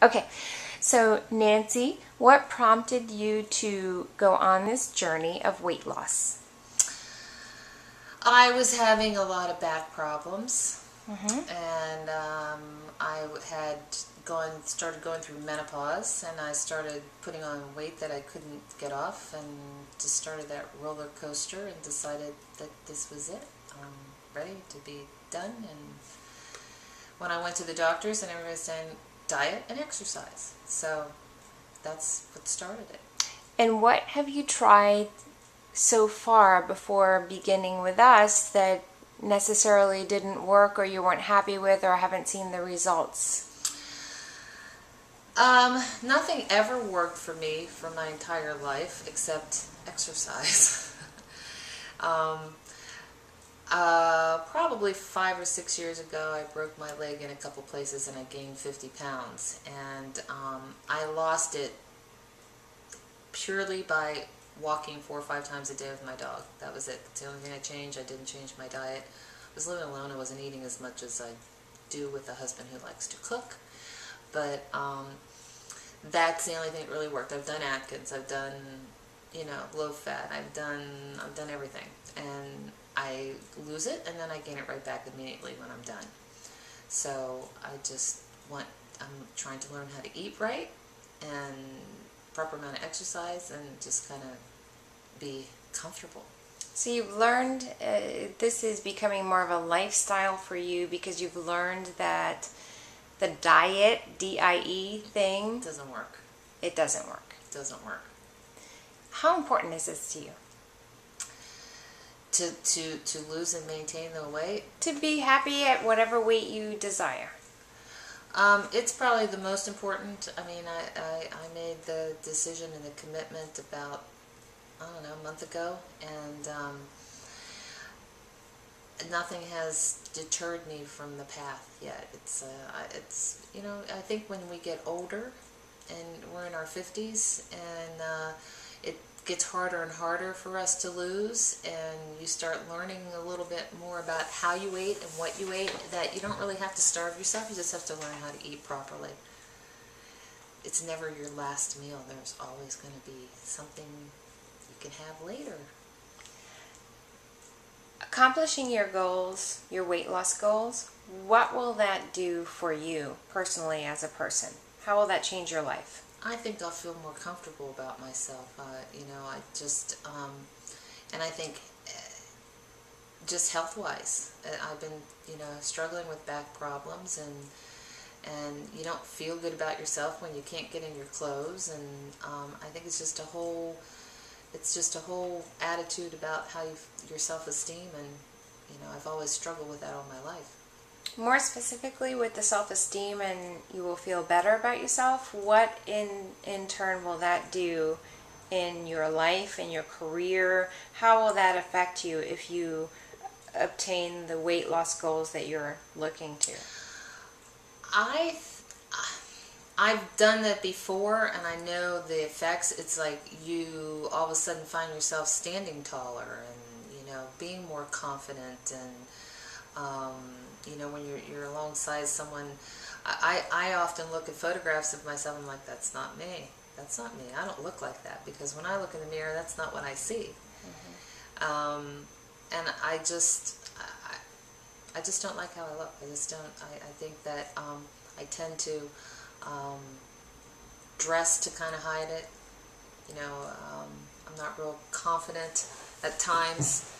Okay, so Nancy, what prompted you to go on this journey of weight loss? I was having a lot of back problems, Mm-hmm. and I had started going through menopause, and I started putting on weight that I couldn't get off, and just started that roller coaster, and decided that this was it. I'm ready to be done. And when I went to the doctors, and everybody was saying diet and exercise, so that's what started it. And what have you tried so far before beginning with us that necessarily didn't work or you weren't happy with or haven't seen the results? Nothing ever worked for me for my entire life except exercise. um, Probably 5 or 6 years ago, I broke my leg in a couple places and I gained 50 pounds. And I lost it purely by walking 4 or 5 times a day with my dog. That was it. That's the only thing I changed. I didn't change my diet. I was living alone. I wasn't eating as much as I do with a husband who likes to cook. But that's the only thing that really worked. I've done Atkins. I've done, low fat. I've done everything. And I lose it and then I gain it right back immediately when I'm done. So I'm trying to learn how to eat right and proper amount of exercise and just kind of be comfortable. So you've learned this is becoming more of a lifestyle for you because you've learned that the diet, DIE thing, Doesn't work. it doesn't work. Doesn't work. How important is this to you? To lose and maintain the weight. To be happy at whatever weight you desire. It's probably the most important. I mean, I made the decision and the commitment about, I don't know, a month ago, and nothing has deterred me from the path yet. I think when we get older and we're in our 50s and it gets harder and harder for us to lose, and you start learning a little bit more about how you ate and what you ate, that you don't really have to starve yourself, you just have to learn how to eat properly. It's never your last meal. There's always going to be something you can have later. Accomplishing your goals, your weight loss goals, what will that do for you personally as a person? How will that change your life? I think I'll feel more comfortable about myself. I just, and I think just health-wise, I've been, struggling with back problems, and you don't feel good about yourself when you can't get in your clothes, and I think it's just a whole attitude about how your self-esteem, and I've always struggled with that all my life. More specifically with the self-esteem and you will feel better about yourself, what in turn will that do in your life, in your career? How will that affect you if you obtain the weight loss goals that you're looking to? I've done that before, and I know the effects. It's like you all of a sudden find yourself standing taller, and being more confident, and when you're alongside someone. I often look at photographs of myself and I'm like, that's not me. That's not me. I don't look like that, because when I look in the mirror, that's not what I see. Mm-hmm. And I just don't like how I look. I just don't. I think that I tend to dress to kind of hide it. I'm not real confident at times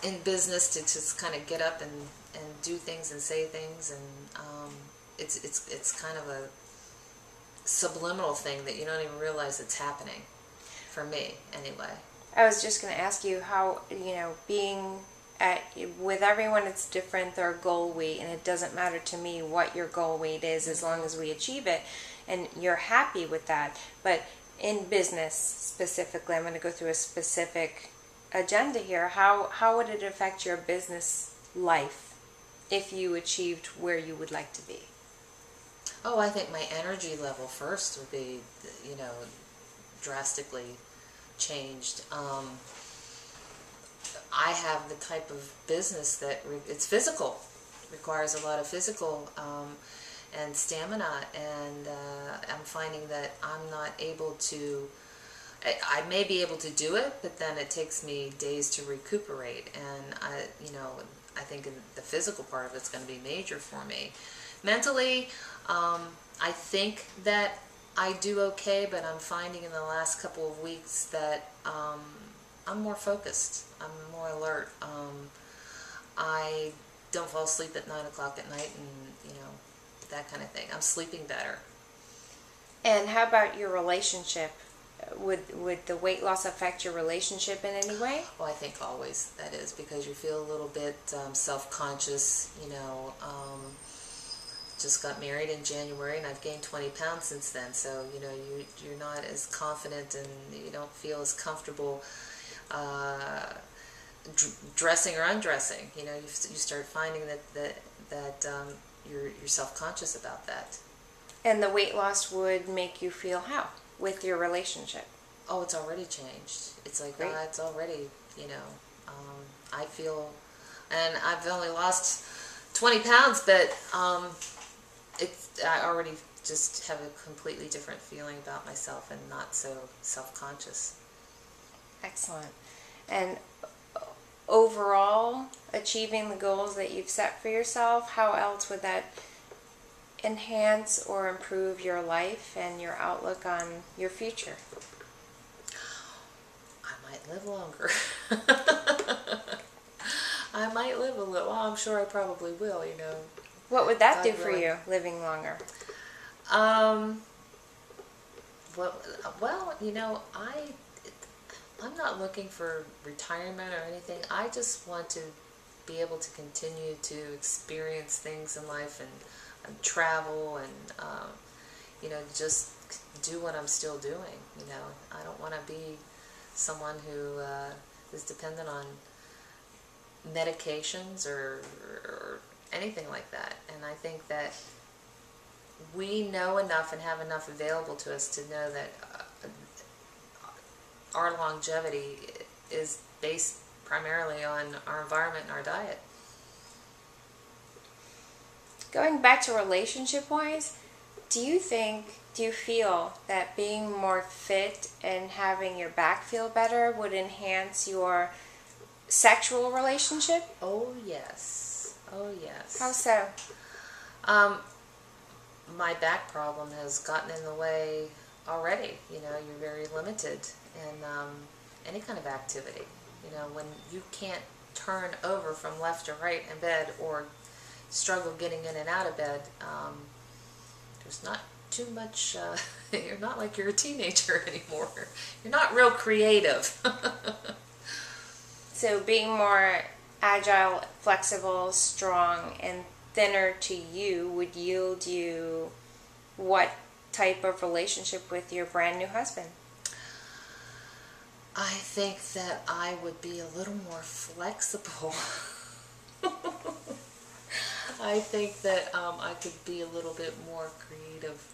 in business to just kind of get up and do things and say things, and it's kind of a subliminal thing that you don't even realize it's happening, for me anyway. I was just going to ask you how, being with everyone it's different, their goal weight, and it doesn't matter to me what your goal weight is as long as we achieve it and you're happy with that. But in business specifically, I'm going to go through a specific agenda here. How would it affect your business life if you achieved where you would like to be? Oh, I think my energy level first would be, drastically changed. I have the type of business that it's physical, requires a lot of physical, and stamina, and I'm finding that I'm not able to. I may be able to do it, but then it takes me days to recuperate, and I think the physical part of it's going to be major for me. Mentally, I think that I do okay, but I'm finding in the last couple of weeks that I'm more focused. I'm more alert. I don't fall asleep at 9 o'clock at night, and that kind of thing. I'm sleeping better. And how about your relationship? Would the weight loss affect your relationship in any way? Well, I think always that is, because you feel a little bit self-conscious. Just got married in January, and I've gained 20 pounds since then. So you're not as confident, and you don't feel as comfortable dressing or undressing. You start finding that you're self-conscious about that. And the weight loss would make you feel how with your relationship? Oh, it's already changed. It's like, Great. it's already, I feel, and I've only lost 20 pounds, but I already just have a completely different feeling about myself and not so self-conscious. Excellent. And overall, achieving the goals that you've set for yourself, how else would that enhance or improve your life and your outlook on your future? I might live longer. I might live a little. Well, I'm sure I probably will, What would that God do for willing. you, living longer? Well, I'm not looking for retirement or anything. I just want to be able to continue to experience things in life and travel and just do what I'm still doing. I don't want to be someone who is dependent on medications or anything like that. And I think that we know enough and have enough available to us to know that our longevity is based primarily on our environment and our diet. Going back to relationship-wise, do you feel that being more fit and having your back feel better would enhance your sexual relationship? Oh, yes. Oh, yes. How so? My back problem has gotten in the way already. You're very limited in any kind of activity. When you can't turn over from left to right in bed or struggle getting in and out of bed, there's not too much, you're not like you're a teenager anymore. You're not real creative. So being more agile, flexible, strong, and thinner to you would yield you what type of relationship with your brand new husband? I think that I would be a little more flexible. I think that I could be a little bit more creative.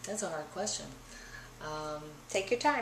That's a hard question. Take your time.